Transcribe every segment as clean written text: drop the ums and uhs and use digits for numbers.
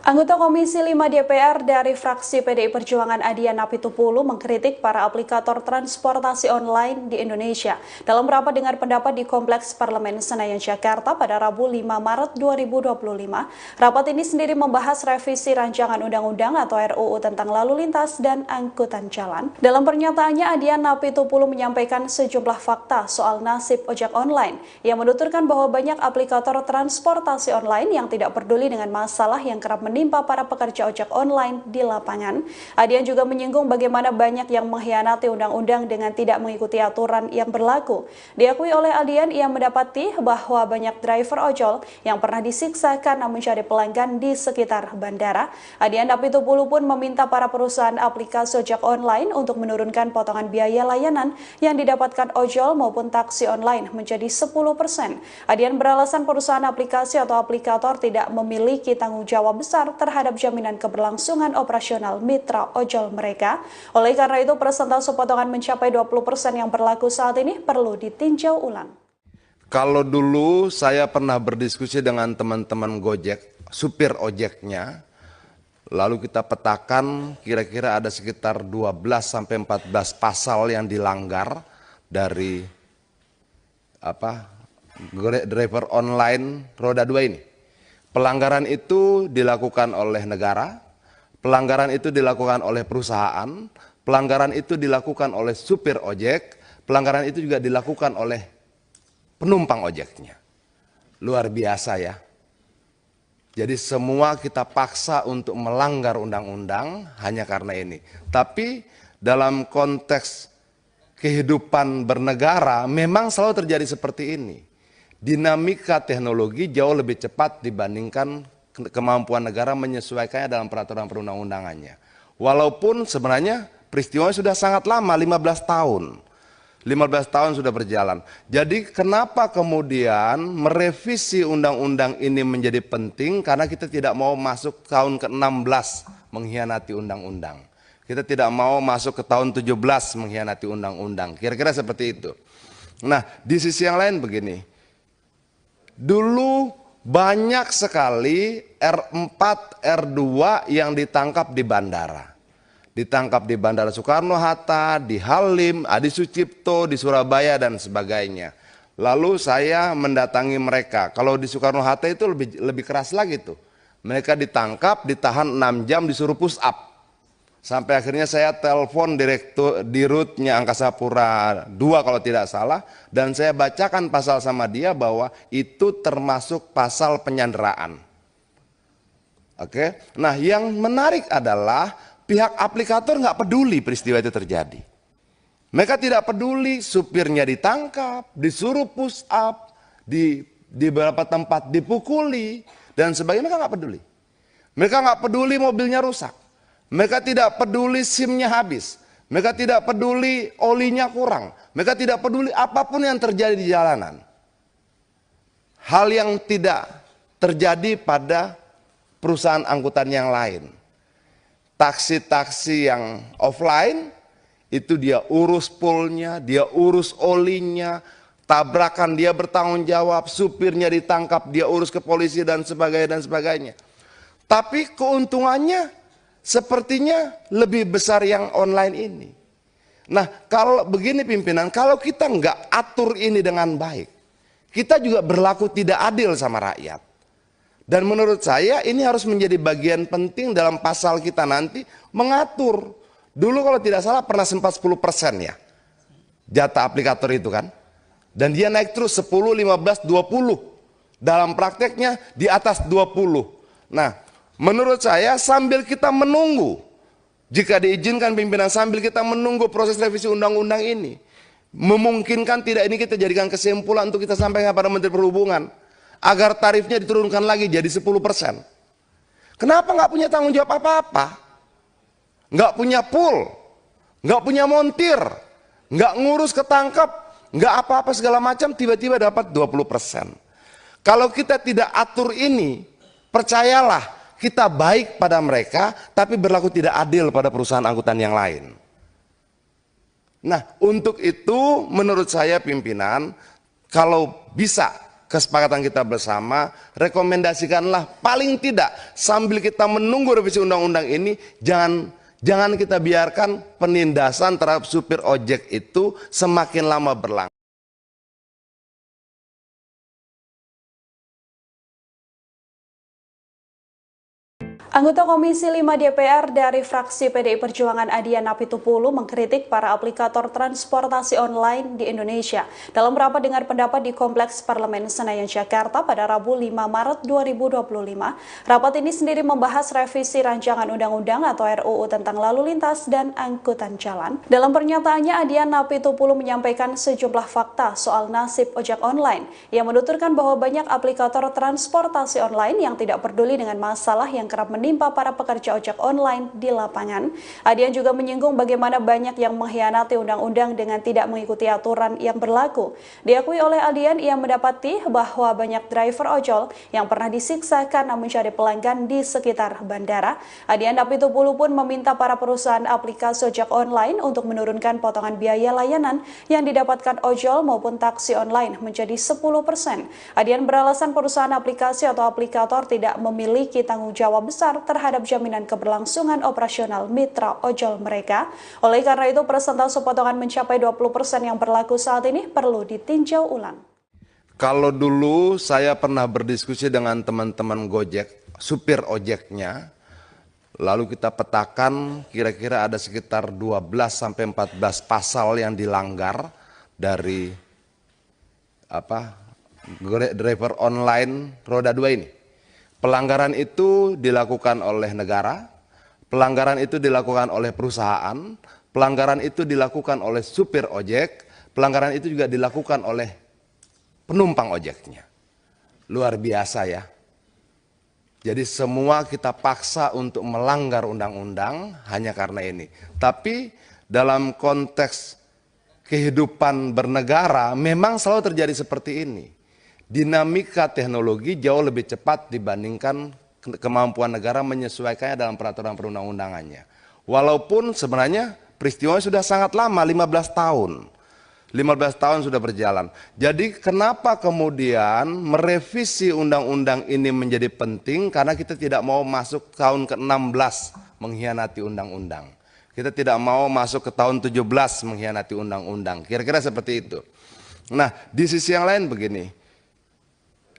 Anggota Komisi 5 DPR dari fraksi PDI Perjuangan Adian Apitupulu mengkritik para aplikator transportasi online di Indonesia. Dalam rapat dengar pendapat di Kompleks Parlemen Senayan, Jakarta pada Rabu 5 Maret 2025, rapat ini sendiri membahas revisi rancangan undang-undang atau RUU tentang lalu lintas dan angkutan jalan. Dalam pernyataannya, Adian Apitupulu menyampaikan sejumlah fakta soal nasib ojek online. Ia menuturkan bahwa banyak aplikator transportasi online yang tidak peduli dengan masalah yang kerap menimpa para pekerja ojek online di lapangan. Adian juga menyinggung bagaimana banyak yang mengkhianati undang-undang dengan tidak mengikuti aturan yang berlaku. Diakui oleh Adian, ia mendapati bahwa banyak driver ojol yang pernah disiksa karena menjadi pelanggan di sekitar bandara. Adian Apitupulu pun meminta para perusahaan aplikasi ojek online untuk menurunkan potongan biaya layanan yang didapatkan ojol maupun taksi online menjadi 10%. Adian beralasan perusahaan aplikasi atau aplikator tidak memiliki tanggung jawab besar terhadap jaminan keberlangsungan operasional mitra ojol mereka. Oleh karena itu, persentase potongan mencapai 20% yang berlaku saat ini perlu ditinjau ulang. Kalau dulu saya pernah berdiskusi dengan teman-teman Gojek, supir ojeknya, lalu kita petakan kira-kira ada sekitar 12-14 pasal yang dilanggar dari driver online roda 2 ini. Pelanggaran itu dilakukan oleh negara, pelanggaran itu dilakukan oleh perusahaan, pelanggaran itu dilakukan oleh supir ojek, pelanggaran itu juga dilakukan oleh penumpang ojeknya. Luar biasa ya. Jadi semua kita paksa untuk melanggar undang-undang hanya karena ini. Tapi dalam konteks kehidupan bernegara memang selalu terjadi seperti ini. Dinamika teknologi jauh lebih cepat dibandingkan kemampuan negara menyesuaikannya dalam peraturan perundang-undangannya. Walaupun sebenarnya peristiwanya sudah sangat lama, 15 tahun. 15 tahun sudah berjalan. Jadi kenapa kemudian merevisi undang-undang ini menjadi penting? Karena kita tidak mau masuk tahun ke-16 mengkhianati undang-undang. Kita tidak mau masuk ke tahun 17 mengkhianati undang-undang. Kira-kira seperti itu. Nah, di sisi yang lain begini. Dulu banyak sekali R4, R2 yang ditangkap di bandara. Ditangkap di Bandara Soekarno-Hatta, di Halim, Adi Sucipto, di Surabaya dan sebagainya. Lalu saya mendatangi mereka. Kalau di Soekarno-Hatta itu lebih keras lagi tuh. Mereka ditangkap, ditahan 6 jam, disuruh push up. Sampai akhirnya saya telepon direktur dirutnya Angkasa Pura II kalau tidak salah, dan saya bacakan pasal sama dia bahwa itu termasuk pasal penyanderaan. Oke, nah yang menarik adalah pihak aplikator nggak peduli peristiwa itu terjadi. Mereka tidak peduli supirnya ditangkap, disuruh push up, di beberapa tempat dipukuli dan sebagainya. Mereka nggak peduli. Mereka nggak peduli mobilnya rusak. Mereka tidak peduli SIM-nya habis. Mereka tidak peduli olinya kurang. Mereka tidak peduli apapun yang terjadi di jalanan. Hal yang tidak terjadi pada perusahaan angkutan yang lain. Taksi-taksi yang offline, itu dia urus poolnya, dia urus olinya, tabrakan dia bertanggung jawab, supirnya ditangkap, dia urus ke polisi dan sebagainya. Tapi keuntungannya sepertinya lebih besar yang online ini. Nah, kalau begini pimpinan, kalau kita nggak atur ini dengan baik, kita juga berlaku tidak adil sama rakyat. Dan menurut saya ini harus menjadi bagian penting dalam pasal kita nanti mengatur. Dulu kalau tidak salah pernah sempat 10% ya, jatah aplikator itu kan. Dan dia naik terus 10, 15, 20. Dalam prakteknya di atas 20. Nah, menurut saya sambil kita menunggu, jika diizinkan pimpinan, sambil kita menunggu proses revisi undang-undang ini, memungkinkan tidak ini kita jadikan kesimpulan untuk kita sampaikan pada Menteri Perhubungan, agar tarifnya diturunkan lagi jadi 10%. Kenapa nggak punya tanggung jawab apa-apa? Nggak punya pool, nggak punya montir, nggak ngurus ketangkap, nggak apa-apa segala macam, tiba-tiba dapat 20%. Kalau kita tidak atur ini, percayalah, kita baik pada mereka, tapi berlaku tidak adil pada perusahaan angkutan yang lain. Nah, untuk itu menurut saya pimpinan, kalau bisa kesepakatan kita bersama, rekomendasikanlah paling tidak sambil kita menunggu revisi undang-undang ini, jangan kita biarkan penindasan terhadap supir ojek itu semakin lama berlangsung. Anggota Komisi 5 DPR dari fraksi PDI Perjuangan Adian Apitupulu mengkritik para aplikator transportasi online di Indonesia. Dalam rapat dengar pendapat di Kompleks Parlemen Senayan Jakarta pada Rabu 5 Maret 2025, rapat ini sendiri membahas revisi rancangan undang-undang atau RUU tentang lalu lintas dan angkutan jalan. Dalam pernyataannya, Adian Apitupulu menyampaikan sejumlah fakta soal nasib ojek online. Ia menuturkan bahwa banyak aplikator transportasi online yang tidak peduli dengan masalah yang kerap menimpa para pekerja ojek online di lapangan. Adian juga menyinggung bagaimana banyak yang mengkhianati undang-undang dengan tidak mengikuti aturan yang berlaku. Diakui oleh Adian, ia mendapati bahwa banyak driver ojol yang pernah disiksa karena mencari pelanggan di sekitar bandara. Adian Apitupulu pun meminta para perusahaan aplikasi ojek online untuk menurunkan potongan biaya layanan yang didapatkan ojol maupun taksi online menjadi 10%. Adian beralasan perusahaan aplikasi atau aplikator tidak memiliki tanggung jawab besar terhadap jaminan keberlangsungan operasional mitra ojol mereka. Oleh karena itu, persentase potongan mencapai 20% yang berlaku saat ini perlu ditinjau ulang. Kalau dulu saya pernah berdiskusi dengan teman-teman Gojek, supir ojeknya, lalu kita petakan kira-kira ada sekitar 12-14 pasal yang dilanggar dari driver online roda 2 ini. Pelanggaran itu dilakukan oleh negara, pelanggaran itu dilakukan oleh perusahaan, pelanggaran itu dilakukan oleh supir ojek, pelanggaran itu juga dilakukan oleh penumpang ojeknya. Luar biasa ya. Jadi semua kita paksa untuk melanggar undang-undang hanya karena ini. Tapi dalam konteks kehidupan bernegara memang selalu terjadi seperti ini. Dinamika teknologi jauh lebih cepat dibandingkan kemampuan negara menyesuaikannya dalam peraturan perundang-undangannya. Walaupun sebenarnya peristiwanya sudah sangat lama, 15 tahun. 15 tahun sudah berjalan. Jadi kenapa kemudian merevisi undang-undang ini menjadi penting? Karena kita tidak mau masuk tahun ke-16 mengkhianati undang-undang. Kita tidak mau masuk ke tahun 17 mengkhianati undang-undang. Kira-kira seperti itu. Nah, di sisi yang lain begini.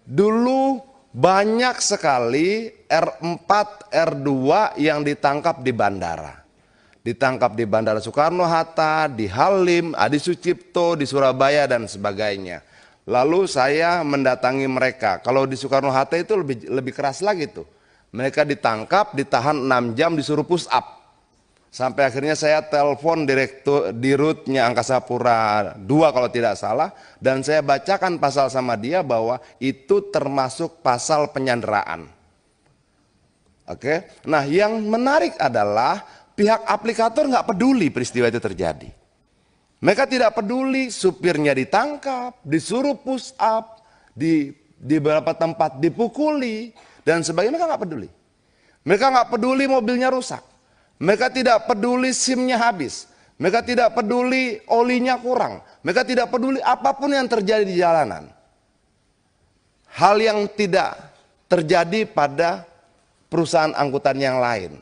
Dulu banyak sekali R4, R2 yang ditangkap di bandara. Ditangkap di Bandara Soekarno-Hatta, di Halim, Adi Sucipto, di Surabaya dan sebagainya. Lalu saya mendatangi mereka. Kalau di Soekarno-Hatta itu lebih keras lagi tuh. Mereka ditangkap, ditahan 6 jam, disuruh push up. Sampai akhirnya saya telepon direktur dirutnya Angkasa Pura II kalau tidak salah, dan saya bacakan pasal sama dia bahwa itu termasuk pasal penyanderaan. Oke, nah yang menarik adalah pihak aplikator nggak peduli peristiwa itu terjadi. Mereka tidak peduli supirnya ditangkap, disuruh push up, di beberapa tempat dipukuli dan sebagainya. Mereka nggak peduli. Mereka nggak peduli mobilnya rusak. Mereka tidak peduli SIM-nya habis. Mereka tidak peduli olinya kurang. Mereka tidak peduli apapun yang terjadi di jalanan. Hal yang tidak terjadi pada perusahaan angkutan yang lain.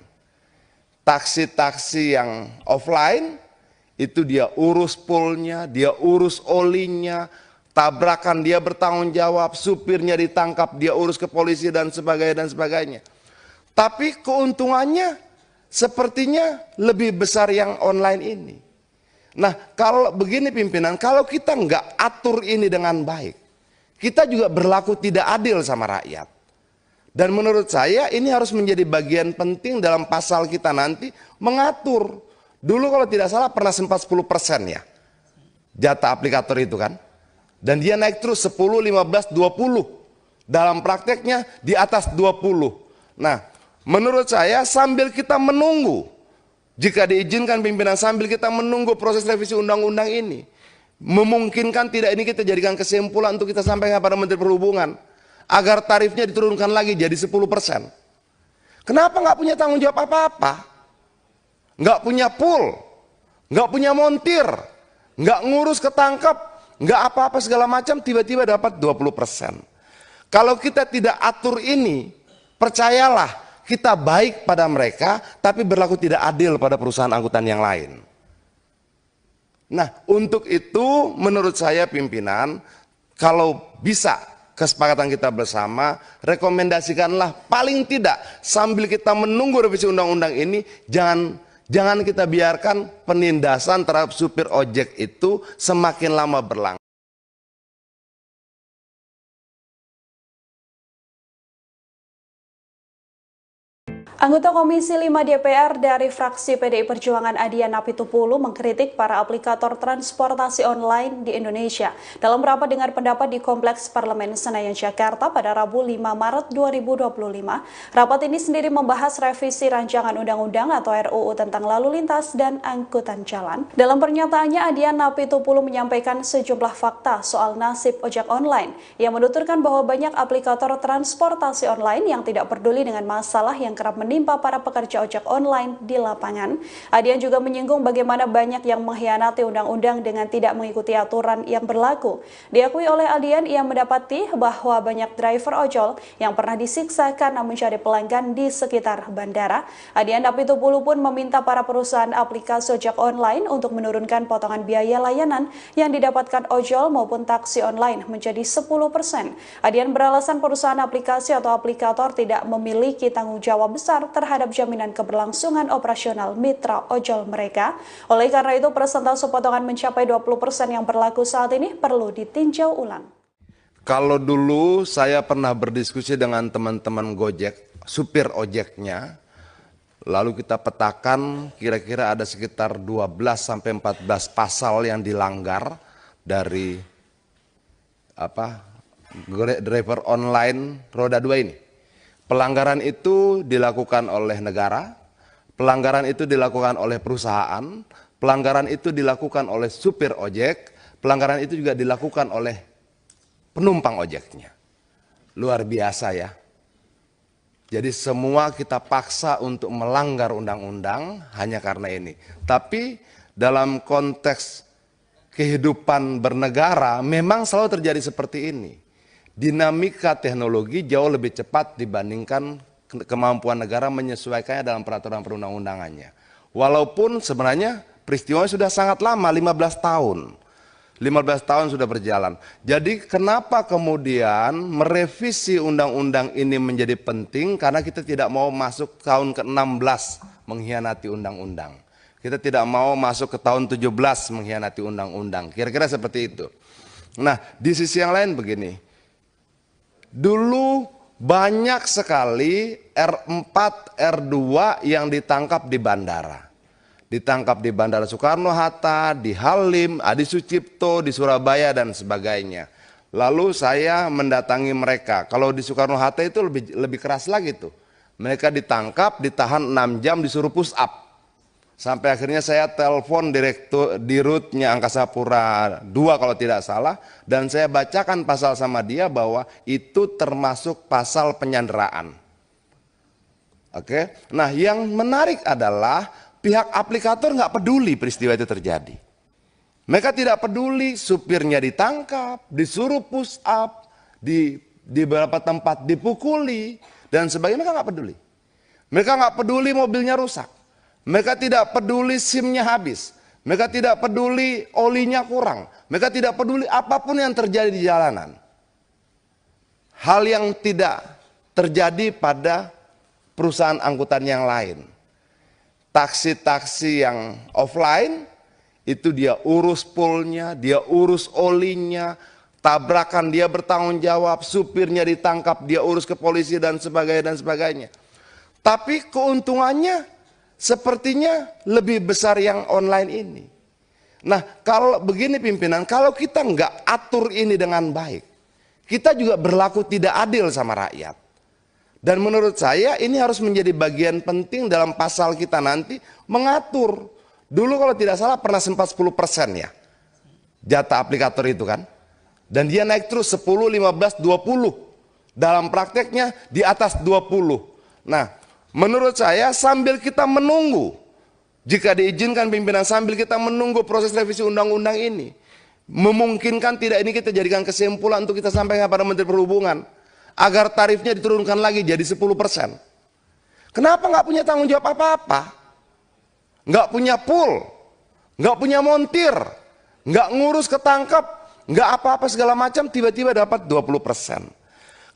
Taksi-taksi yang offline, itu dia urus poolnya, dia urus olinya, tabrakan dia bertanggung jawab, supirnya ditangkap, dia urus ke polisi dan sebagainya. Tapi keuntungannya sepertinya lebih besar yang online ini. Nah, kalau begini pimpinan, kalau kita nggak atur ini dengan baik, kita juga berlaku tidak adil sama rakyat. Dan menurut saya ini harus menjadi bagian penting dalam pasal kita nanti mengatur. Dulu kalau tidak salah pernah sempat 10% ya, jatah aplikator itu kan. Dan dia naik terus 10, 15, 20. Dalam prakteknya di atas 20. Nah, menurut saya sambil kita menunggu, jika diizinkan pimpinan, sambil kita menunggu proses revisi undang-undang ini, memungkinkan tidak ini kita jadikan kesimpulan untuk kita sampaikan kepada Menteri Perhubungan, agar tarifnya diturunkan lagi jadi 10%. Kenapa nggak punya tanggung jawab apa-apa? Nggak punya pool, nggak punya montir, nggak ngurus ketangkap, nggak apa-apa segala macam, tiba-tiba dapat 20%. Kalau kita tidak atur ini, percayalah kita baik pada mereka, tapi berlaku tidak adil pada perusahaan angkutan yang lain. Nah, untuk itu menurut saya pimpinan, kalau bisa kesepakatan kita bersama, rekomendasikanlah paling tidak sambil kita menunggu revisi undang-undang ini, jangan kita biarkan penindasan terhadap supir ojek itu semakin lama berlangsung. Anggota Komisi 5 DPR dari fraksi PDI Perjuangan Adian Apitupulu mengkritik para aplikator transportasi online di Indonesia. Dalam rapat dengar pendapat di Kompleks Parlemen Senayan Jakarta pada Rabu 5 Maret 2025, rapat ini sendiri membahas revisi rancangan undang-undang atau RUU tentang lalu lintas dan angkutan jalan. Dalam pernyataannya, Adian Apitupulu menyampaikan sejumlah fakta soal nasib ojek online. Ia menuturkan bahwa banyak aplikator transportasi online yang tidak peduli dengan masalah yang kerap menimpa para pekerja ojek online di lapangan. Adian juga menyinggung bagaimana banyak yang mengkhianati undang-undang dengan tidak mengikuti aturan yang berlaku. Diakui oleh Adian, ia mendapati bahwa banyak driver ojol yang pernah disiksa karena mencari pelanggan di sekitar bandara. Adian Apitupulu pun meminta para perusahaan aplikasi ojek online untuk menurunkan potongan biaya layanan yang didapatkan ojol maupun taksi online menjadi 10%. Adian beralasan perusahaan aplikasi atau aplikator tidak memiliki tanggung jawab besar terhadap jaminan keberlangsungan operasional mitra ojol mereka. Oleh karena itu, persentase potongan mencapai 20% yang berlaku saat ini perlu ditinjau ulang. Kalau dulu saya pernah berdiskusi dengan teman-teman Gojek, supir ojeknya, lalu kita petakan kira-kira ada sekitar 12-14 pasal yang dilanggar dari driver online roda 2 ini. Pelanggaran itu dilakukan oleh negara, pelanggaran itu dilakukan oleh perusahaan, pelanggaran itu dilakukan oleh supir ojek, pelanggaran itu juga dilakukan oleh penumpang ojeknya. Luar biasa ya. Jadi semua kita paksa untuk melanggar undang-undang hanya karena ini. Tapi dalam konteks kehidupan bernegara memang selalu terjadi seperti ini. Dinamika teknologi jauh lebih cepat dibandingkan kemampuan negara menyesuaikannya dalam peraturan perundang-undangannya. Walaupun sebenarnya peristiwa sudah sangat lama, 15 tahun. 15 tahun sudah berjalan. Jadi kenapa kemudian merevisi undang-undang ini menjadi penting? Karena kita tidak mau masuk tahun ke-16 mengkhianati undang-undang. Kita tidak mau masuk ke tahun 17 mengkhianati undang-undang. Kira-kira seperti itu. Nah, di sisi yang lain begini. Dulu banyak sekali R4, R2 yang ditangkap di bandara. Ditangkap di Bandara Soekarno-Hatta, di Halim, Adi Sucipto, di Surabaya dan sebagainya. Lalu saya mendatangi mereka. Kalau di Soekarno-Hatta itu lebih keras lagi tuh. Mereka ditangkap, ditahan 6 jam, disuruh push up. Sampai akhirnya saya telepon direktur dirutnya Angkasa Pura II kalau tidak salah, dan saya bacakan pasal sama dia bahwa itu termasuk pasal penyanderaan. Oke, nah yang menarik adalah pihak aplikator nggak peduli peristiwa itu terjadi. Mereka tidak peduli supirnya ditangkap, disuruh push up, di beberapa tempat dipukuli dan sebagainya. Mereka nggak peduli. Mereka nggak peduli mobilnya rusak. Mereka tidak peduli SIM-nya habis. Mereka tidak peduli olinya kurang. Mereka tidak peduli apapun yang terjadi di jalanan. Hal yang tidak terjadi pada perusahaan angkutan yang lain. Taksi-taksi yang offline, itu dia urus poolnya, dia urus olinya, tabrakan dia bertanggung jawab, supirnya ditangkap, dia urus ke polisi dan sebagainya dan sebagainya. Tapi keuntungannya sepertinya lebih besar yang online ini. Nah, kalau begini pimpinan, kalau kita nggak atur ini dengan baik, kita juga berlaku tidak adil sama rakyat. Dan menurut saya ini harus menjadi bagian penting dalam pasal kita nanti mengatur. Dulu kalau tidak salah pernah sempat 10% ya, jatah aplikator itu kan. Dan dia naik terus 10, 15, 20. Dalam prakteknya di atas 20. Nah, menurut saya sambil kita menunggu, jika diizinkan pimpinan, sambil kita menunggu proses revisi undang-undang ini, memungkinkan tidak ini kita jadikan kesimpulan untuk kita sampaikan pada Menteri Perhubungan. agar tarifnya diturunkan lagi jadi 10%. Kenapa nggak punya tanggung jawab apa-apa? Nggak punya pool, nggak punya montir, nggak ngurus ketangkep, nggak apa-apa segala macam, tiba-tiba dapat 20%.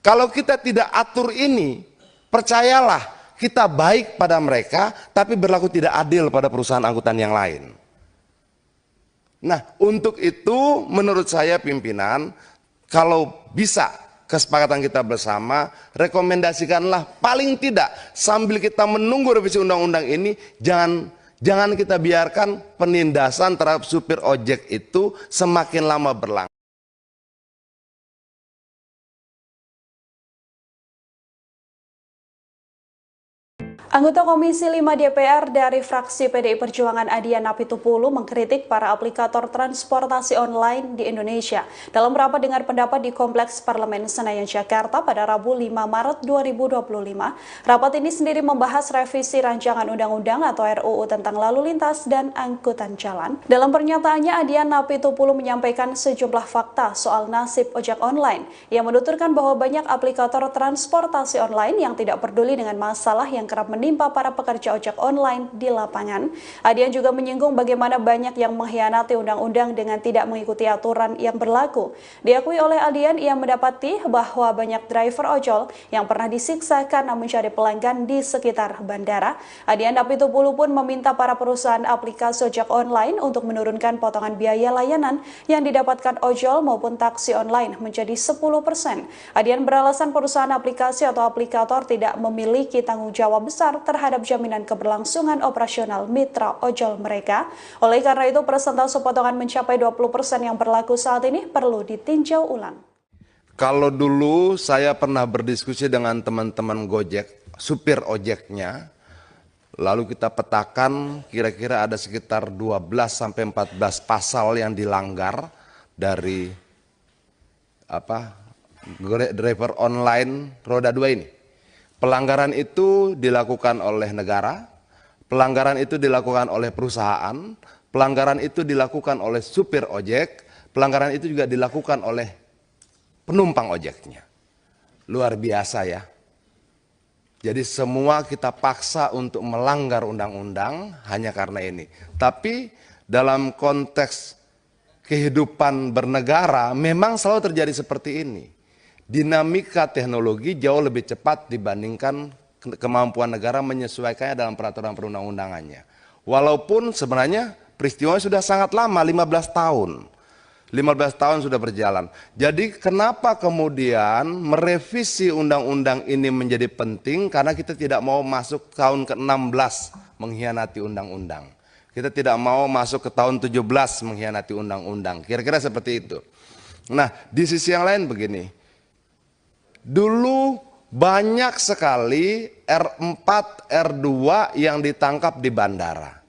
Kalau kita tidak atur ini, percayalah, kita baik pada mereka, tapi berlaku tidak adil pada perusahaan angkutan yang lain. Nah, untuk itu menurut saya pimpinan, kalau bisa kesepakatan kita bersama, rekomendasikanlah paling tidak sambil kita menunggu revisi undang-undang ini, jangan kita biarkan penindasan terhadap supir ojek itu semakin lama berlangsung. Anggota Komisi 5 DPR dari fraksi PDI Perjuangan Adian Apitupulu mengkritik para aplikator transportasi online di Indonesia. Dalam rapat dengar pendapat di Kompleks Parlemen Senayan, Jakarta pada Rabu 5 Maret 2025, rapat ini sendiri membahas revisi rancangan undang-undang atau RUU tentang lalu lintas dan angkutan jalan. Dalam pernyataannya, Adian Apitupulu menyampaikan sejumlah fakta soal nasib ojek online. Ia menuturkan bahwa banyak aplikator transportasi online yang tidak peduli dengan masalah yang kerap menimpa para pekerja ojek online di lapangan. Adian juga menyinggung bagaimana banyak yang mengkhianati undang-undang dengan tidak mengikuti aturan yang berlaku. Diakui oleh Adian, ia mendapati bahwa banyak driver ojol yang pernah disiksa karena mencari pelanggan di sekitar bandara. Adian Apitupulu pun meminta para perusahaan aplikasi ojek online untuk menurunkan potongan biaya layanan yang didapatkan ojol maupun taksi online menjadi 10%. Adian beralasan perusahaan aplikasi atau aplikator tidak memiliki tanggung jawab besar terhadap jaminan keberlangsungan operasional mitra ojol mereka. Oleh karena itu, persentase potongan mencapai 20% yang berlaku saat ini perlu ditinjau ulang. Kalau dulu saya pernah berdiskusi dengan teman-teman Gojek, supir ojeknya, lalu kita petakan kira-kira ada sekitar 12-14 pasal yang dilanggar dari driver online roda 2 ini. Pelanggaran itu dilakukan oleh negara, pelanggaran itu dilakukan oleh perusahaan, pelanggaran itu dilakukan oleh supir ojek, pelanggaran itu juga dilakukan oleh penumpang ojeknya. Luar biasa ya. Jadi semua kita paksa untuk melanggar undang-undang hanya karena ini. Tapi dalam konteks kehidupan bernegara memang selalu terjadi seperti ini. Dinamika teknologi jauh lebih cepat dibandingkan kemampuan negara menyesuaikannya dalam peraturan perundang-undangannya. Walaupun sebenarnya peristiwa sudah sangat lama, 15 tahun. 15 tahun sudah berjalan. Jadi kenapa kemudian merevisi undang-undang ini menjadi penting? Karena kita tidak mau masuk tahun ke-16 mengkhianati undang-undang. Kita tidak mau masuk ke tahun 17 mengkhianati undang-undang. Kira-kira seperti itu. Nah, di sisi yang lain begini. Dulu banyak sekali R4, R2 yang ditangkap di bandara.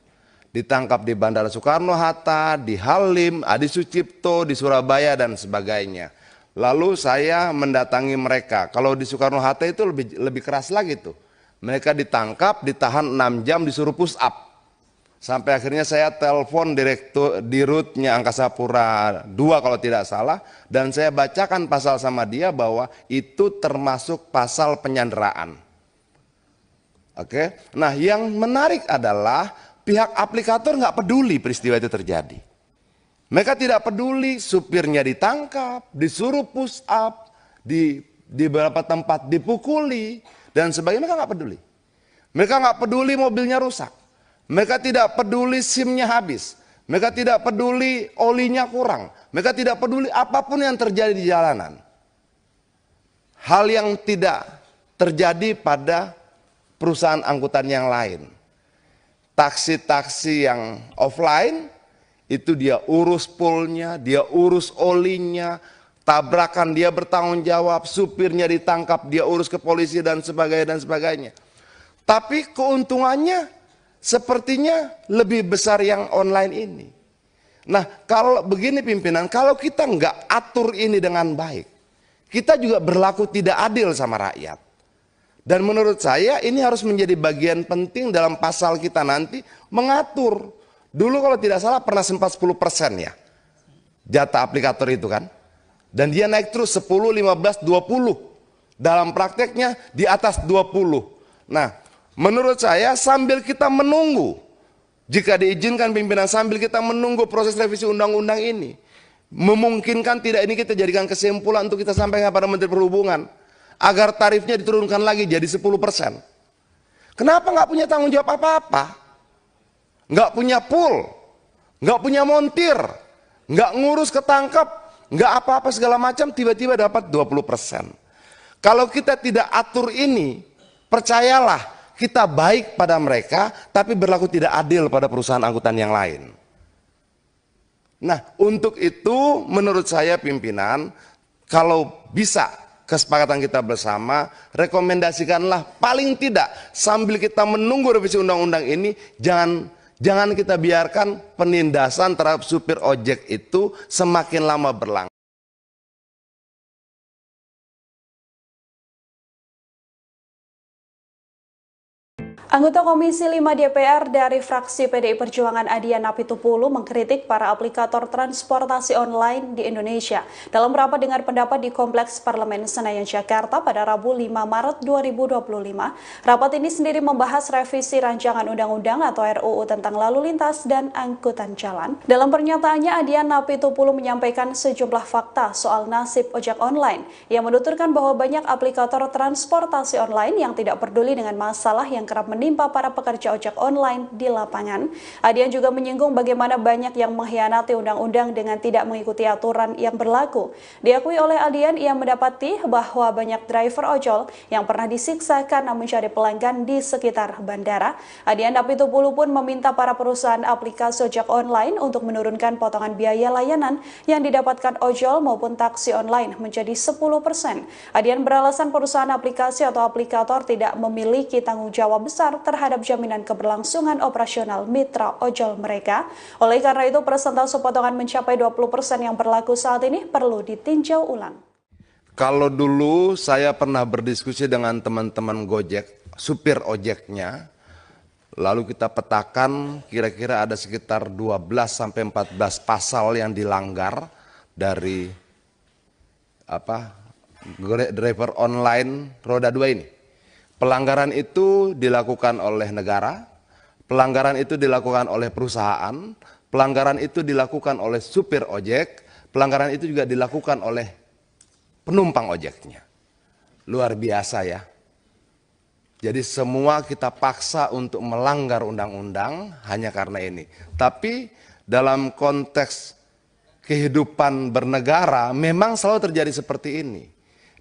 Ditangkap di Bandara Soekarno-Hatta, di Halim, Adi Sucipto, di Surabaya dan sebagainya. Lalu saya mendatangi mereka. Kalau di Soekarno-Hatta itu lebih keras lagi tuh. Mereka ditangkap, ditahan 6 jam, disuruh push up. Sampai akhirnya saya telepon direktur dirutnya Angkasa Pura II kalau tidak salah, dan saya bacakan pasal sama dia bahwa itu termasuk pasal penyanderaan. Oke, nah yang menarik adalah pihak aplikator nggak peduli peristiwa itu terjadi. Mereka tidak peduli supirnya ditangkap, disuruh push up, di beberapa tempat dipukuli dan sebagainya. Mereka nggak peduli. Mereka nggak peduli mobilnya rusak. Mereka tidak peduli SIM-nya habis. Mereka tidak peduli olinya kurang. Mereka tidak peduli apapun yang terjadi di jalanan. Hal yang tidak terjadi pada perusahaan angkutan yang lain. Taksi-taksi yang offline, itu dia urus poolnya, dia urus olinya, tabrakan dia bertanggung jawab, supirnya ditangkap, dia urus ke polisi dan sebagainya. Tapi keuntungannya sepertinya lebih besar yang online ini. Nah, kalau begini pimpinan, kalau kita nggak atur ini dengan baik, kita juga berlaku tidak adil sama rakyat. Dan menurut saya ini harus menjadi bagian penting dalam pasal kita nanti mengatur. Dulu kalau tidak salah pernah sempat 10% ya, jatah aplikator itu kan. Dan dia naik terus 10, 15, 20. Dalam prakteknya di atas 20. Nah, menurut saya sambil kita menunggu, jika diizinkan pimpinan, sambil kita menunggu proses revisi undang-undang ini, memungkinkan tidak ini kita jadikan kesimpulan untuk kita sampaikan kepada Menteri Perhubungan, agar tarifnya diturunkan lagi jadi 10%. Kenapa nggak punya tanggung jawab apa-apa? Nggak punya pool, nggak punya montir, nggak ngurus ketangkep, nggak apa-apa segala macam, tiba-tiba dapat 20%. Kalau kita tidak atur ini, percayalah, kita baik pada mereka, tapi berlaku tidak adil pada perusahaan angkutan yang lain. Nah, untuk itu menurut saya pimpinan, kalau bisa kesepakatan kita bersama, rekomendasikanlah paling tidak sambil kita menunggu revisi undang-undang ini, jangan kita biarkan penindasan terhadap supir ojek itu semakin lama berlangsung. Anggota Komisi 5 DPR dari fraksi PDI Perjuangan Adian Apitupulu mengkritik para aplikator transportasi online di Indonesia. Dalam rapat dengar pendapat di Kompleks Parlemen Senayan Jakarta pada Rabu 5 Maret 2025, rapat ini sendiri membahas revisi rancangan undang-undang atau RUU tentang lalu lintas dan angkutan jalan. Dalam pernyataannya, Adian Apitupulu menyampaikan sejumlah fakta soal nasib ojek online. Ia menuturkan bahwa banyak aplikator transportasi online yang tidak peduli dengan masalah yang kerap menimpa para pekerja ojek online di lapangan. Adian juga menyinggung bagaimana banyak yang mengkhianati undang-undang dengan tidak mengikuti aturan yang berlaku. Diakui oleh Adian, ia mendapati bahwa banyak driver ojol yang pernah disiksa karena mencari pelanggan di sekitar bandara. Adian Apitupulu pun meminta para perusahaan aplikasi ojek online untuk menurunkan potongan biaya layanan yang didapatkan ojol maupun taksi online menjadi 10%. Adian beralasan perusahaan aplikasi atau aplikator tidak memiliki tanggung jawab besar terhadap jaminan keberlangsungan operasional mitra ojol mereka. Oleh karena itu, persentase potongan mencapai 20% yang berlaku saat ini perlu ditinjau ulang. Kalau dulu saya pernah berdiskusi dengan teman-teman Gojek, supir ojeknya, lalu kita petakan kira-kira ada sekitar 12-14 pasal yang dilanggar dari driver online roda 2 ini. Pelanggaran itu dilakukan oleh negara, pelanggaran itu dilakukan oleh perusahaan, pelanggaran itu dilakukan oleh supir ojek, pelanggaran itu juga dilakukan oleh penumpang ojeknya. Luar biasa ya. Jadi semua kita paksa untuk melanggar undang-undang hanya karena ini. Tapi dalam konteks kehidupan bernegara memang selalu terjadi seperti ini.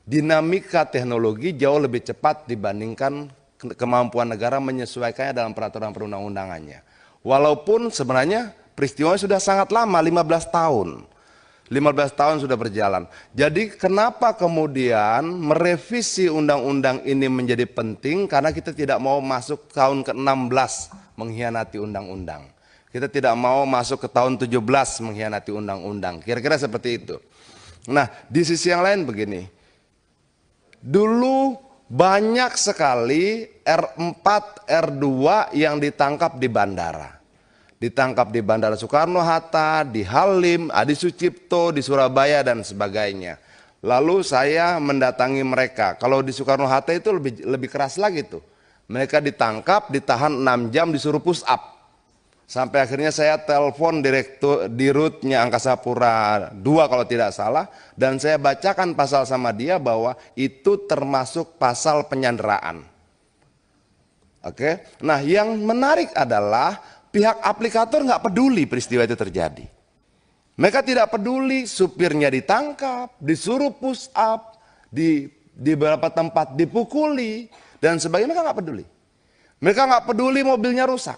Dinamika teknologi jauh lebih cepat dibandingkan kemampuan negara menyesuaikannya dalam peraturan perundang-undangannya. Walaupun sebenarnya peristiwanya sudah sangat lama, 15 tahun. 15 tahun sudah berjalan. Jadi kenapa kemudian merevisi undang-undang ini menjadi penting? Karena kita tidak mau masuk tahun ke-16 mengkhianati undang-undang. Kita tidak mau masuk ke tahun 17 mengkhianati undang-undang. Kira-kira seperti itu. Nah, di sisi yang lain begini. Dulu banyak sekali R4, R2 yang ditangkap di bandara. Ditangkap di Bandara Soekarno-Hatta, di Halim, Adi Sucipto, di Surabaya dan sebagainya. Lalu saya mendatangi mereka. Kalau di Soekarno-Hatta itu lebih keras lagi tuh. Mereka ditangkap, ditahan 6 jam, disuruh push up. Sampai akhirnya saya telepon direktur dirutnya Angkasa Pura II kalau tidak salah, dan saya bacakan pasal sama dia bahwa itu termasuk pasal penyanderaan. Oke. Nah, yang menarik adalah pihak aplikator nggak peduli peristiwa itu terjadi. Mereka tidak peduli supirnya ditangkap, disuruh push up, di beberapa tempat dipukuli dan sebagainya. Mereka nggak peduli. Mereka nggak peduli mobilnya rusak.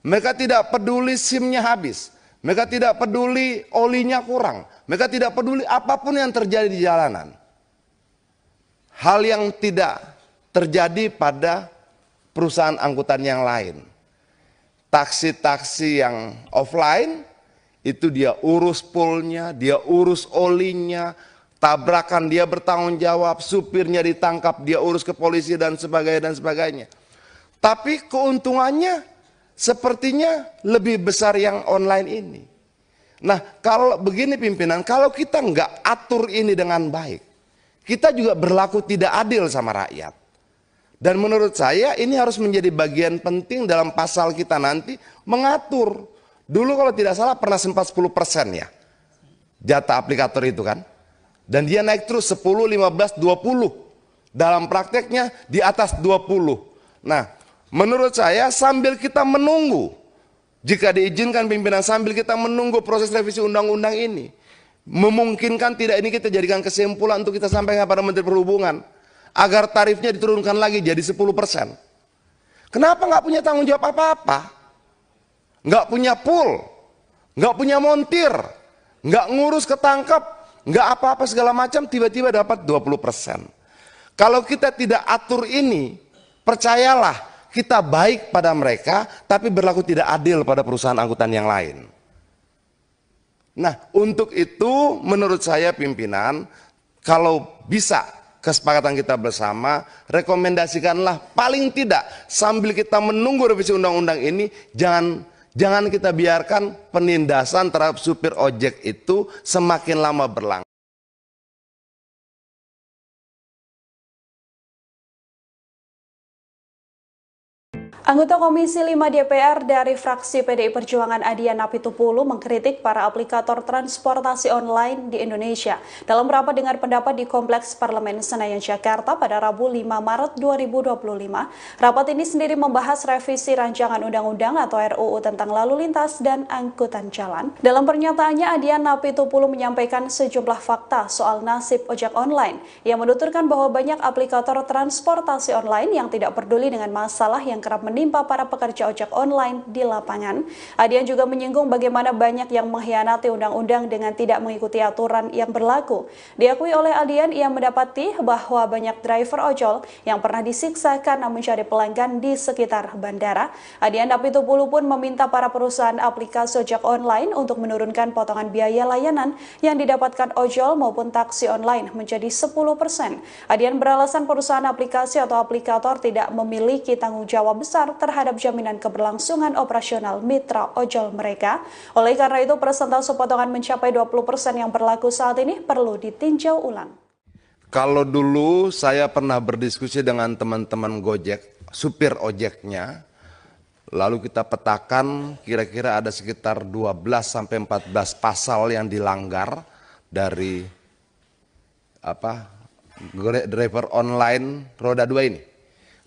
Mereka tidak peduli SIM-nya habis. Mereka tidak peduli olinya kurang. Mereka tidak peduli apapun yang terjadi di jalanan. Hal yang tidak terjadi pada perusahaan angkutan yang lain. Taksi-taksi yang offline, itu dia urus poolnya, dia urus olinya, tabrakan dia bertanggung jawab, supirnya ditangkap, dia urus ke polisi dan sebagainya. Tapi keuntungannya sepertinya lebih besar yang online ini. Nah, kalau begini pimpinan, kalau kita nggak atur ini dengan baik, kita juga berlaku tidak adil sama rakyat. Dan menurut saya ini harus menjadi bagian penting dalam pasal kita nanti mengatur. Dulu kalau tidak salah pernah sempat 10% ya jatah aplikator itu kan. Dan dia naik terus 10, 15, 20. Dalam prakteknya di atas 20. Nah, menurut saya sambil kita menunggu, jika diizinkan pimpinan, sambil kita menunggu proses revisi undang-undang ini, memungkinkan tidak ini kita jadikan kesimpulan untuk kita sampaikan pada Menteri Perhubungan agar tarifnya diturunkan lagi jadi 10%. Kenapa nggak punya tanggung jawab apa-apa? Nggak punya pool, nggak punya montir, nggak ngurus ketangkap, nggak apa-apa segala macam, tiba-tiba dapat 20%. Kalau kita tidak atur ini, percayalah kita baik pada mereka, tapi berlaku tidak adil pada perusahaan angkutan yang lain. Nah, untuk itu menurut saya pimpinan, kalau bisa kesepakatan kita bersama, rekomendasikanlah paling tidak sambil kita menunggu revisi undang-undang ini, jangan kita biarkan penindasan terhadap supir ojek itu semakin lama berlangsung. Anggota Komisi 5 DPR dari fraksi PDI Perjuangan Adian Apitupulu mengkritik para aplikator transportasi online di Indonesia. Dalam rapat dengar pendapat di Kompleks Parlemen Senayan Jakarta pada Rabu 5 Maret 2025, rapat ini sendiri membahas revisi rancangan undang-undang atau RUU tentang lalu lintas dan angkutan jalan. Dalam pernyataannya, Adian Apitupulu menyampaikan sejumlah fakta soal nasib ojek online. Ia menuturkan bahwa banyak aplikator transportasi online yang tidak peduli dengan masalah yang kerap menimpa para pekerja ojek online di lapangan. Adian juga menyinggung bagaimana banyak yang mengkhianati undang-undang dengan tidak mengikuti aturan yang berlaku. Diakui oleh Adian, ia mendapati bahwa banyak driver ojol yang pernah disiksa karena mencari pelanggan di sekitar bandara. Adian Apitupulu pun meminta para perusahaan aplikasi ojek online untuk menurunkan potongan biaya layanan yang didapatkan ojol maupun taksi online menjadi 10%. Adian beralasan perusahaan aplikasi atau aplikator tidak memiliki tanggung jawab besar terhadap jaminan keberlangsungan operasional mitra ojol mereka. Oleh karena itu, persentase potongan mencapai 20% yang berlaku saat ini perlu ditinjau ulang. Kalau dulu saya pernah berdiskusi dengan teman-teman Gojek, supir ojeknya, lalu kita petakan kira-kira ada sekitar 12-14 pasal yang dilanggar dari driver online roda 2 ini.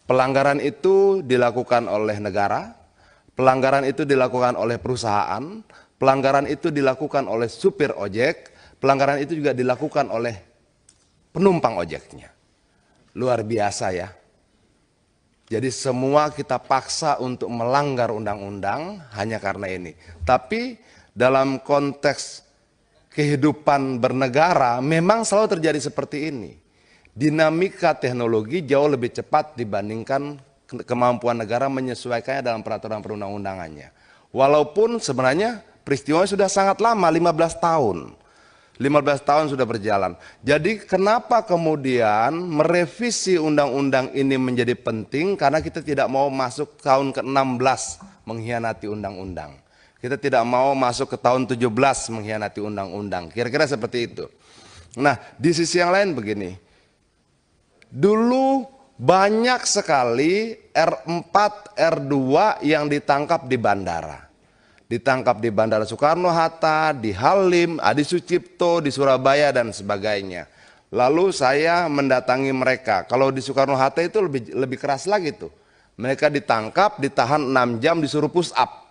Pelanggaran itu dilakukan oleh negara, pelanggaran itu dilakukan oleh perusahaan, pelanggaran itu dilakukan oleh supir ojek, pelanggaran itu juga dilakukan oleh penumpang ojeknya. Luar biasa ya. Jadi semua kita paksa untuk melanggar undang-undang hanya karena ini. Tapi dalam konteks kehidupan bernegara memang selalu terjadi seperti ini. Dinamika teknologi jauh lebih cepat dibandingkan kemampuan negara menyesuaikannya dalam peraturan perundang-undangannya. Walaupun sebenarnya peristiwanya sudah sangat lama, 15 tahun. 15 tahun sudah berjalan. Jadi kenapa kemudian merevisi undang-undang ini menjadi penting? Karena kita tidak mau masuk tahun ke-16 mengkhianati undang-undang. Kita tidak mau masuk ke tahun 17 mengkhianati undang-undang. Kira-kira seperti itu. Nah, di sisi yang lain begini. Dulu banyak sekali R4, R2 yang ditangkap di bandara. Ditangkap di Bandara Soekarno-Hatta, di Halim, Adi Sucipto, di Surabaya dan sebagainya. Lalu saya mendatangi mereka. Kalau di Soekarno-Hatta itu lebih keras lagi tuh. Mereka ditangkap, ditahan 6 jam, disuruh push up.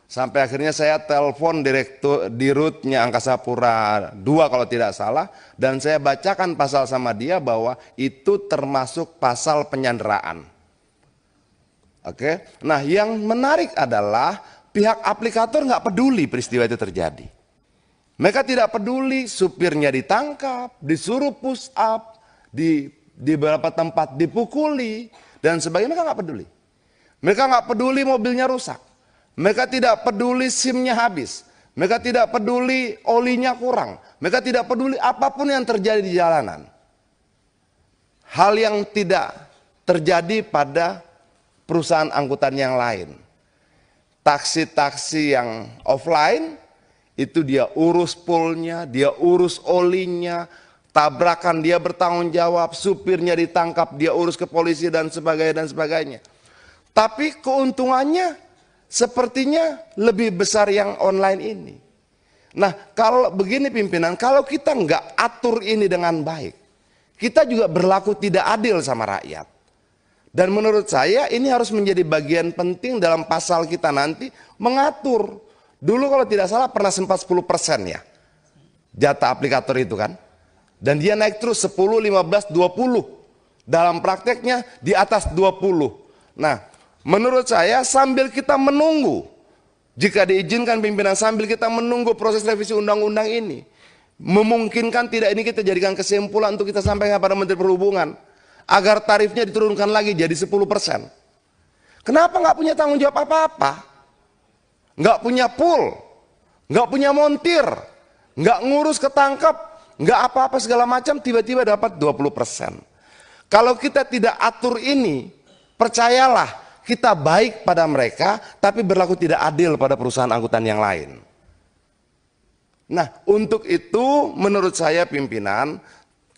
Sampai akhirnya saya telepon direktur dirutnya Angkasa Pura II kalau tidak salah, dan saya bacakan pasal sama dia bahwa itu termasuk pasal penyanderaan. Oke, nah yang menarik adalah pihak aplikator nggak peduli peristiwa itu terjadi. Mereka tidak peduli supirnya ditangkap, disuruh push up, di beberapa tempat dipukuli dan sebagainya. Mereka nggak peduli. Mereka nggak peduli mobilnya rusak. Mereka tidak peduli SIM-nya habis. Mereka tidak peduli olinya kurang. Mereka tidak peduli apapun yang terjadi di jalanan. Hal yang tidak terjadi pada perusahaan angkutan yang lain. Taksi-taksi yang offline, itu dia urus poolnya, dia urus olinya, tabrakan dia bertanggung jawab, supirnya ditangkap, dia urus ke polisi dan sebagainya. Tapi keuntungannya sepertinya lebih besar yang online ini. Nah, kalau begini pimpinan, kalau kita nggak atur ini dengan baik, kita juga berlaku tidak adil sama rakyat. Dan menurut saya ini harus menjadi bagian penting dalam pasal kita nanti mengatur. Dulu kalau tidak salah pernah sempat 10% ya jatah aplikator itu kan. Dan dia naik terus 10, 15, 20. Dalam prakteknya di atas 20. Nah, menurut saya sambil kita menunggu, jika diizinkan pimpinan, sambil kita menunggu proses revisi undang-undang ini, memungkinkan tidak ini kita jadikan kesimpulan untuk kita sampaikan pada Menteri Perhubungan agar tarifnya diturunkan lagi jadi 10%. Kenapa nggak punya tanggung jawab apa-apa? Nggak punya pool, nggak punya montir, nggak ngurus ketangkap, nggak apa-apa segala macam, tiba-tiba dapat 20%. Kalau kita tidak atur ini, percayalah kita baik pada mereka, tapi berlaku tidak adil pada perusahaan angkutan yang lain. Nah, untuk itu menurut saya pimpinan,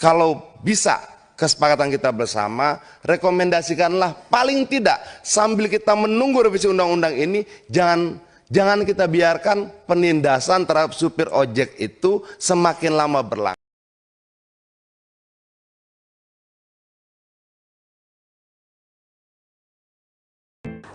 kalau bisa kesepakatan kita bersama, rekomendasikanlah paling tidak sambil kita menunggu revisi undang-undang ini, jangan kita biarkan penindasan terhadap supir ojek itu semakin lama berlangsung.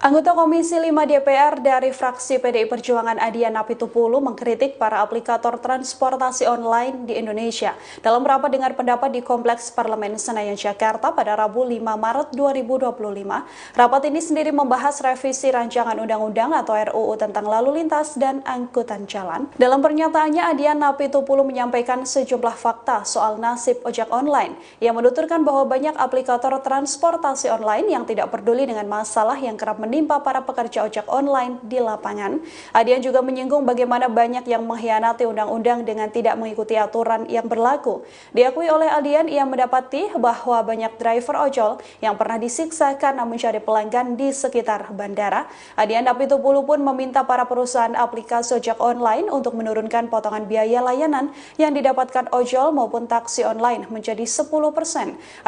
Anggota Komisi 5 DPR dari fraksi PDI Perjuangan Adian Apitupulu mengkritik para aplikator transportasi online di Indonesia. Dalam rapat dengar pendapat di Kompleks Parlemen Senayan, Jakarta pada Rabu 5 Maret 2025, rapat ini sendiri membahas revisi rancangan undang-undang atau RUU tentang lalu lintas dan angkutan jalan. Dalam pernyataannya, Adian Apitupulu menyampaikan sejumlah fakta soal nasib ojek online. Ia menuturkan bahwa banyak aplikator transportasi online yang tidak peduli dengan masalah yang kerap menimpa para pekerja ojek online di lapangan. Adian juga menyinggung bagaimana banyak yang mengkhianati undang-undang dengan tidak mengikuti aturan yang berlaku. Diakui oleh Adian, ia mendapati bahwa banyak driver ojol yang pernah disiksa karena mencari pelanggan di sekitar bandara. Adian Apitupulu pun meminta para perusahaan aplikasi ojek online untuk menurunkan potongan biaya layanan yang didapatkan ojol maupun taksi online menjadi 10%.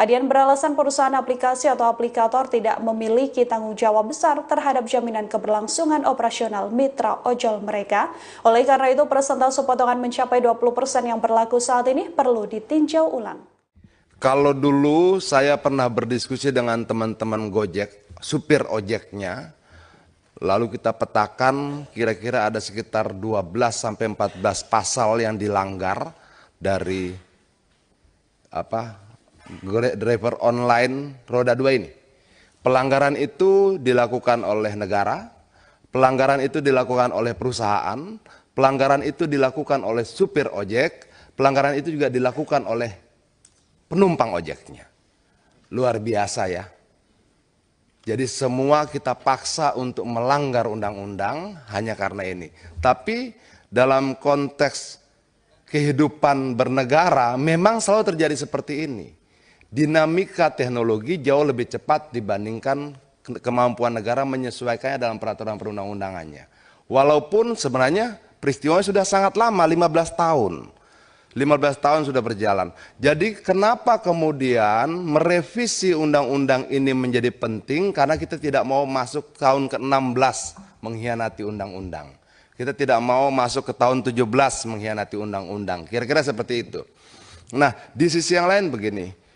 Adian beralasan perusahaan aplikasi atau aplikator tidak memiliki tanggung jawab besar terhadap jaminan keberlangsungan operasional mitra ojol mereka. Oleh karena itu, persentase potongan mencapai 20% yang berlaku saat ini perlu ditinjau ulang. Kalau dulu saya pernah berdiskusi dengan teman-teman Gojek, supir ojeknya, lalu kita petakan kira-kira ada sekitar 12-14 pasal yang dilanggar dari driver online roda 2 ini. Pelanggaran itu dilakukan oleh negara, pelanggaran itu dilakukan oleh perusahaan, pelanggaran itu dilakukan oleh supir ojek, pelanggaran itu juga dilakukan oleh penumpang ojeknya. Luar biasa ya. Jadi semua kita paksa untuk melanggar undang-undang hanya karena ini. Tapi dalam konteks kehidupan bernegara memang selalu terjadi seperti ini. Dinamika teknologi jauh lebih cepat dibandingkan kemampuan negara menyesuaikannya dalam peraturan perundang-undangannya. Walaupun sebenarnya peristiwanya sudah sangat lama, 15 tahun. 15 tahun sudah berjalan. Jadi kenapa kemudian merevisi undang-undang ini menjadi penting? Karena kita tidak mau masuk tahun ke-16 mengkhianati undang-undang. Kita tidak mau masuk ke tahun 17 mengkhianati undang-undang. Kira-kira seperti itu. Nah, di sisi yang lain begini.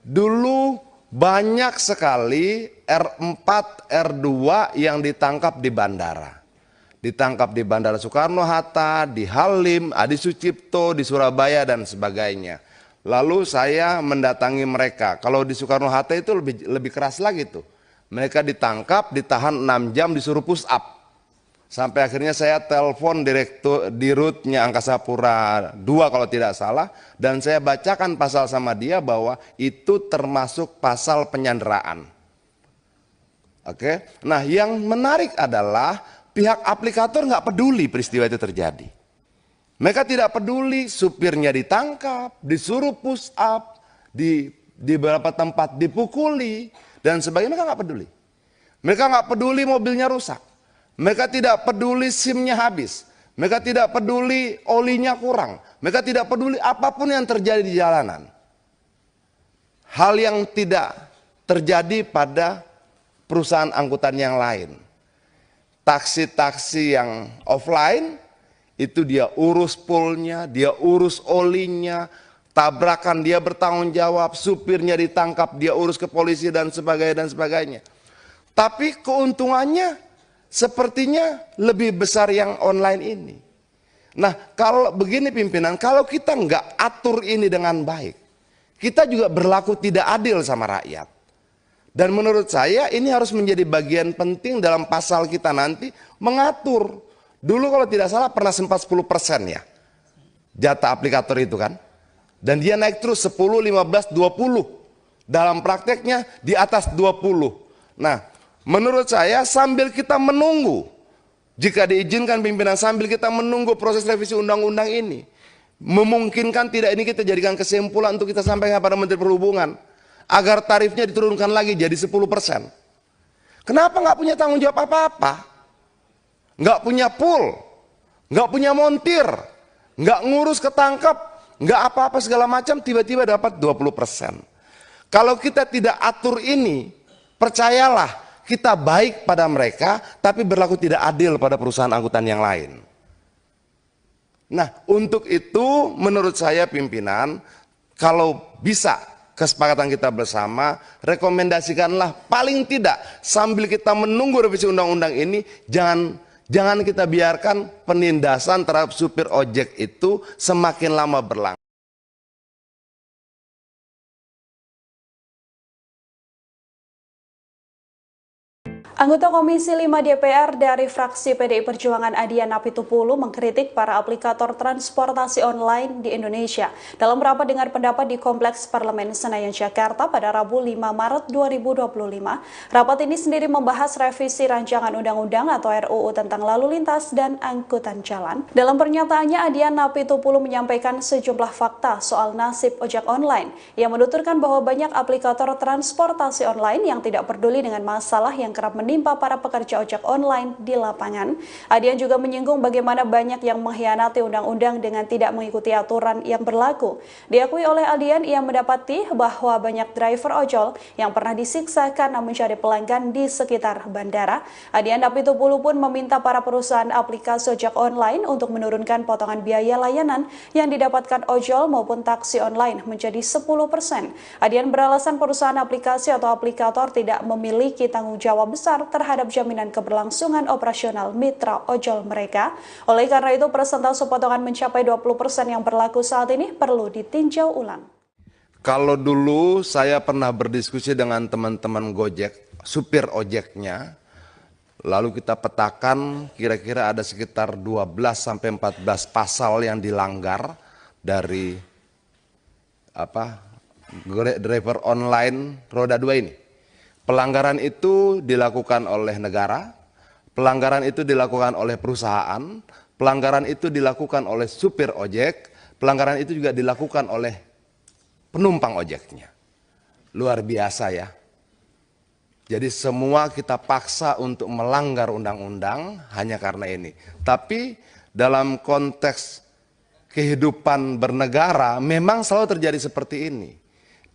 Dulu banyak sekali R4, R2 yang ditangkap di bandara. Ditangkap di Bandara Soekarno-Hatta, di Halim, Adi Sucipto, di Surabaya dan sebagainya. Lalu saya mendatangi mereka. Kalau di Soekarno-Hatta itu lebih keras lagi tuh. Mereka ditangkap, ditahan 6 jam, disuruh push up. Sampai akhirnya saya telepon direktur dirutnya Angkasa Pura II kalau tidak salah, dan saya bacakan pasal sama dia bahwa itu termasuk pasal penyanderaan. Oke, nah yang menarik adalah pihak aplikator nggak peduli peristiwa itu terjadi. Mereka tidak peduli supirnya ditangkap, disuruh push up, di beberapa tempat dipukuli dan sebagainya. Mereka nggak peduli. Mereka nggak peduli mobilnya rusak. Mereka tidak peduli SIM-nya habis. Mereka tidak peduli olinya kurang. Mereka tidak peduli apapun yang terjadi di jalanan. Hal yang tidak terjadi pada perusahaan angkutan yang lain. Taksi-taksi yang offline, itu dia urus poolnya, dia urus olinya, tabrakan dia bertanggung jawab, supirnya ditangkap, dia urus ke polisi dan sebagainya. Tapi keuntungannya sepertinya lebih besar yang online ini. Nah, kalau begini pimpinan, kalau kita nggak atur ini dengan baik, kita juga berlaku tidak adil sama rakyat. Dan menurut saya ini harus menjadi bagian penting dalam pasal kita nanti mengatur. Dulu kalau tidak salah pernah sempat 10% ya jatah aplikator itu kan. Dan dia naik terus 10, 15, 20. Dalam prakteknya di atas 20. Nah, menurut saya sambil kita menunggu, jika diizinkan pimpinan, sambil kita menunggu proses revisi undang-undang ini, memungkinkan tidak ini kita jadikan kesimpulan untuk kita sampaikan pada Menteri Perhubungan, agar tarifnya diturunkan lagi jadi 10%. Kenapa nggak punya tanggung jawab apa-apa? Nggak punya pool, nggak punya montir, nggak ngurus ketangkap, nggak apa-apa segala macam, tiba-tiba dapat 20%. Kalau kita tidak atur ini, percayalah kita baik pada mereka, tapi berlaku tidak adil pada perusahaan angkutan yang lain. Nah, untuk itu menurut saya pimpinan, kalau bisa kesepakatan kita bersama, rekomendasikanlah paling tidak sambil kita menunggu revisi undang-undang ini, jangan kita biarkan penindasan terhadap supir ojek itu semakin lama berlangsung. Anggota Komisi 5 DPR dari fraksi PDI Perjuangan Adian Apitupulu mengkritik para aplikator transportasi online di Indonesia. Dalam rapat dengar pendapat di Kompleks Parlemen Senayan Jakarta pada Rabu 5 Maret 2025, rapat ini sendiri membahas revisi rancangan undang-undang atau RUU tentang lalu lintas dan angkutan jalan. Dalam pernyataannya, Adian Apitupulu menyampaikan sejumlah fakta soal nasib ojek online. Ia menuturkan bahwa banyak aplikator transportasi online yang tidak peduli dengan masalah yang kerap menimpa para pekerja ojek online di lapangan. Adian juga menyinggung bagaimana banyak yang mengkhianati undang-undang dengan tidak mengikuti aturan yang berlaku. Diakui oleh Adian, ia mendapati bahwa banyak driver ojol yang pernah disiksa karena mencari pelanggan di sekitar bandara. Adian Apitupulu pun meminta para perusahaan aplikasi ojek online untuk menurunkan potongan biaya layanan yang didapatkan ojol maupun taksi online menjadi 10%. Adian beralasan perusahaan aplikasi atau aplikator tidak memiliki tanggung jawab besar terhadap jaminan keberlangsungan operasional mitra ojol mereka. Oleh karena itu, persentase potongan mencapai 20% yang berlaku saat ini perlu ditinjau ulang. Kalau dulu saya pernah berdiskusi dengan teman-teman Gojek, supir ojeknya, lalu kita petakan kira-kira ada sekitar 12-14 pasal yang dilanggar dari driver online roda 2 ini. Pelanggaran itu dilakukan oleh negara, pelanggaran itu dilakukan oleh perusahaan, pelanggaran itu dilakukan oleh supir ojek, pelanggaran itu juga dilakukan oleh penumpang ojeknya. Luar biasa ya. Jadi semua kita paksa untuk melanggar undang-undang hanya karena ini. Tapi dalam konteks kehidupan bernegara memang selalu terjadi seperti ini.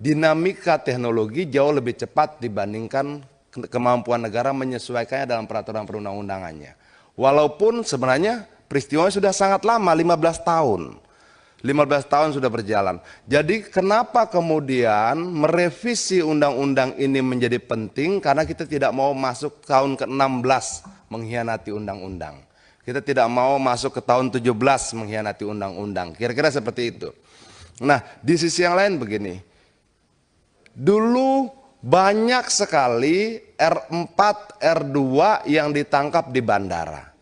Dinamika teknologi jauh lebih cepat dibandingkan kemampuan negara menyesuaikannya dalam peraturan perundang-undangannya. Walaupun sebenarnya peristiwanya sudah sangat lama, 15 tahun. 15 tahun sudah berjalan. Jadi kenapa kemudian merevisi undang-undang ini menjadi penting? Karena kita tidak mau masuk tahun ke-16 mengkhianati undang-undang. Kita tidak mau masuk ke tahun 17 mengkhianati undang-undang. Kira-kira seperti itu. Nah, di sisi yang lain begini. Dulu banyak sekali R4, R2 yang ditangkap di bandara.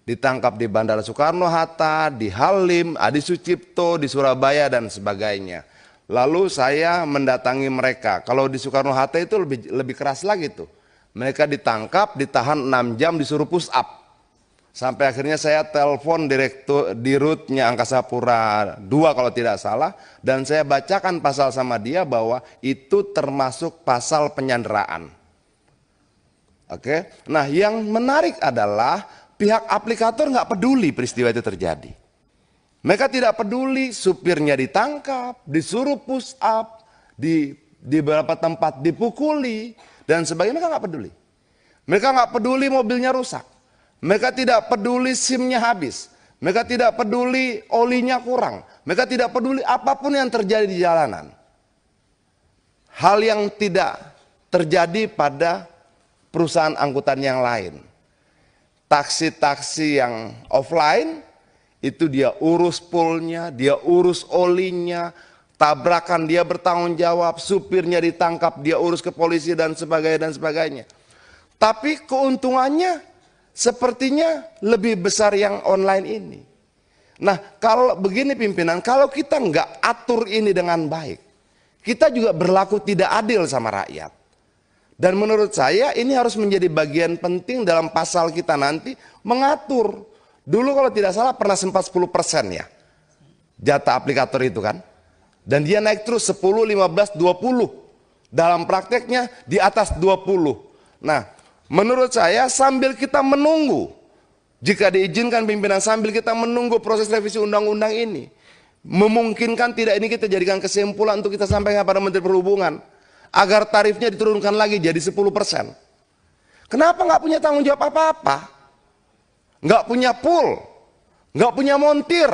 Ditangkap di Bandara Soekarno-Hatta, di Halim, Adi Sucipto, di Surabaya dan sebagainya. Lalu saya mendatangi mereka. Kalau di Soekarno-Hatta itu lebih keras lagi tuh. Mereka ditangkap, ditahan 6 jam, disuruh push up. Sampai akhirnya saya telepon direktur dirutnya Angkasa Pura II kalau tidak salah, dan saya bacakan pasal sama dia bahwa itu termasuk pasal penyanderaan. Oke. Nah, yang menarik adalah pihak aplikator nggak peduli peristiwa itu terjadi. Mereka tidak peduli supirnya ditangkap, disuruh push up, di beberapa tempat dipukuli, dan sebagainya. Mereka nggak peduli. Mereka nggak peduli mobilnya rusak. Mereka tidak peduli SIM-nya habis. Mereka tidak peduli olinya kurang. Mereka tidak peduli apapun yang terjadi di jalanan. Hal yang tidak terjadi pada perusahaan angkutan yang lain. Taksi-taksi yang offline, itu dia urus poolnya, dia urus olinya, tabrakan dia bertanggung jawab, supirnya ditangkap, dia urus ke polisi dan sebagainya. Tapi keuntungannya sepertinya lebih besar yang online ini. Nah, kalau begini pimpinan, kalau kita nggak atur ini dengan baik, kita juga berlaku tidak adil sama rakyat. Dan menurut saya ini harus menjadi bagian penting dalam pasal kita nanti mengatur. Dulu kalau tidak salah pernah sempat 10% ya jatah aplikator itu kan. Dan dia naik terus 10, 15, 20. Dalam prakteknya di atas 20. Nah, menurut saya sambil kita menunggu, jika diizinkan pimpinan, sambil kita menunggu proses revisi undang-undang ini, memungkinkan tidak ini kita jadikan kesimpulan untuk kita sampaikan pada Menteri Perhubungan, agar tarifnya diturunkan lagi jadi 10%. Kenapa nggak punya tanggung jawab apa-apa? Nggak punya pool, nggak punya montir,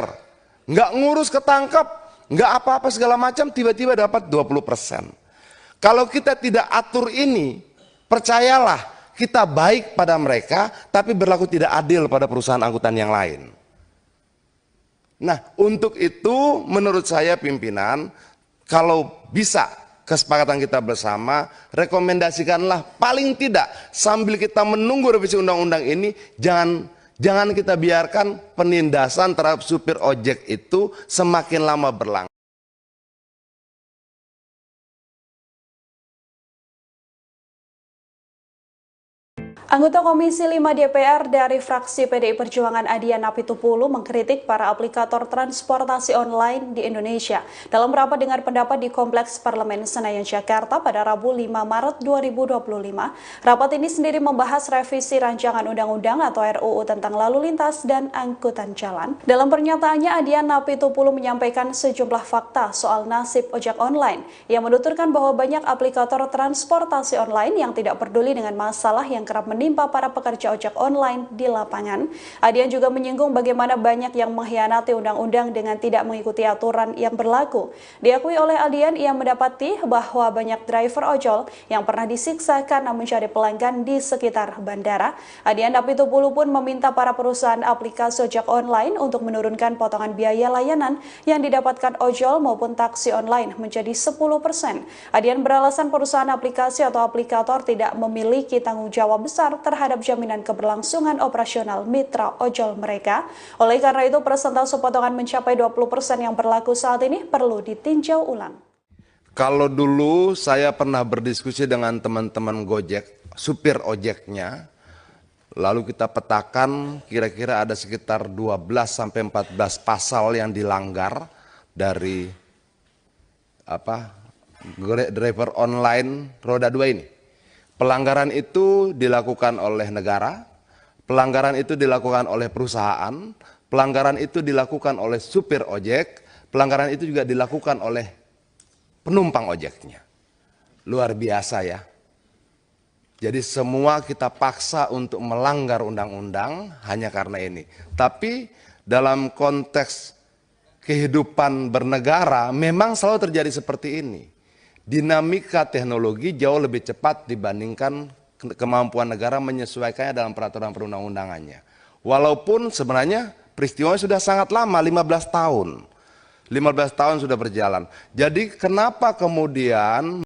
nggak ngurus ketangkap, nggak apa-apa segala macam, tiba-tiba dapat 20%. Kalau kita tidak atur ini, percayalah kita baik pada mereka, tapi berlaku tidak adil pada perusahaan angkutan yang lain. Nah, untuk itu menurut saya pimpinan, kalau bisa kesepakatan kita bersama, rekomendasikanlah paling tidak sambil kita menunggu revisi undang-undang ini, jangan kita biarkan penindasan terhadap supir ojek itu semakin lama berlangsung. Anggota Komisi 5 DPR dari fraksi PDI Perjuangan Adian Apitupulu mengkritik para aplikator transportasi online di Indonesia. Dalam rapat dengar pendapat di Kompleks Parlemen Senayan Jakarta pada Rabu 5 Maret 2025, rapat ini sendiri membahas revisi rancangan undang-undang atau RUU tentang lalu lintas dan angkutan jalan. Dalam pernyataannya, Adian Apitupulu menyampaikan sejumlah fakta soal nasib ojek online. Ia menuturkan bahwa banyak aplikator transportasi online yang tidak peduli dengan masalah yang kerap menimpa para pekerja ojek online di lapangan. Adian juga menyinggung bagaimana banyak yang mengkhianati undang-undang dengan tidak mengikuti aturan yang berlaku. Diakui oleh Adian, ia mendapati bahwa banyak driver ojol yang pernah disiksa karena mencari pelanggan di sekitar bandara. Adian Apitupulu pun meminta para perusahaan aplikasi ojek online untuk menurunkan potongan biaya layanan yang didapatkan ojol maupun taksi online menjadi 10%. Adian beralasan perusahaan aplikasi atau aplikator tidak memiliki tanggung jawab besar terhadap jaminan keberlangsungan operasional mitra ojol mereka. Oleh karena itu, persentase potongan mencapai 20% yang berlaku saat ini perlu ditinjau ulang. Kalau dulu saya pernah berdiskusi dengan teman-teman Gojek, supir ojeknya, lalu kita petakan kira-kira ada sekitar 12-14 pasal yang dilanggar dari driver online roda 2 ini. Pelanggaran itu dilakukan oleh negara, pelanggaran itu dilakukan oleh perusahaan, pelanggaran itu dilakukan oleh supir ojek, pelanggaran itu juga dilakukan oleh penumpang ojeknya. Luar biasa ya. Jadi semua kita paksa untuk melanggar undang-undang hanya karena ini. Tapi dalam konteks kehidupan bernegara memang selalu terjadi seperti ini. Dinamika teknologi jauh lebih cepat dibandingkan kemampuan negara menyesuaikannya dalam peraturan perundang-undangannya. Walaupun sebenarnya peristiwanya sudah sangat lama, 15 tahun. 15 tahun sudah berjalan. Jadi kenapa kemudian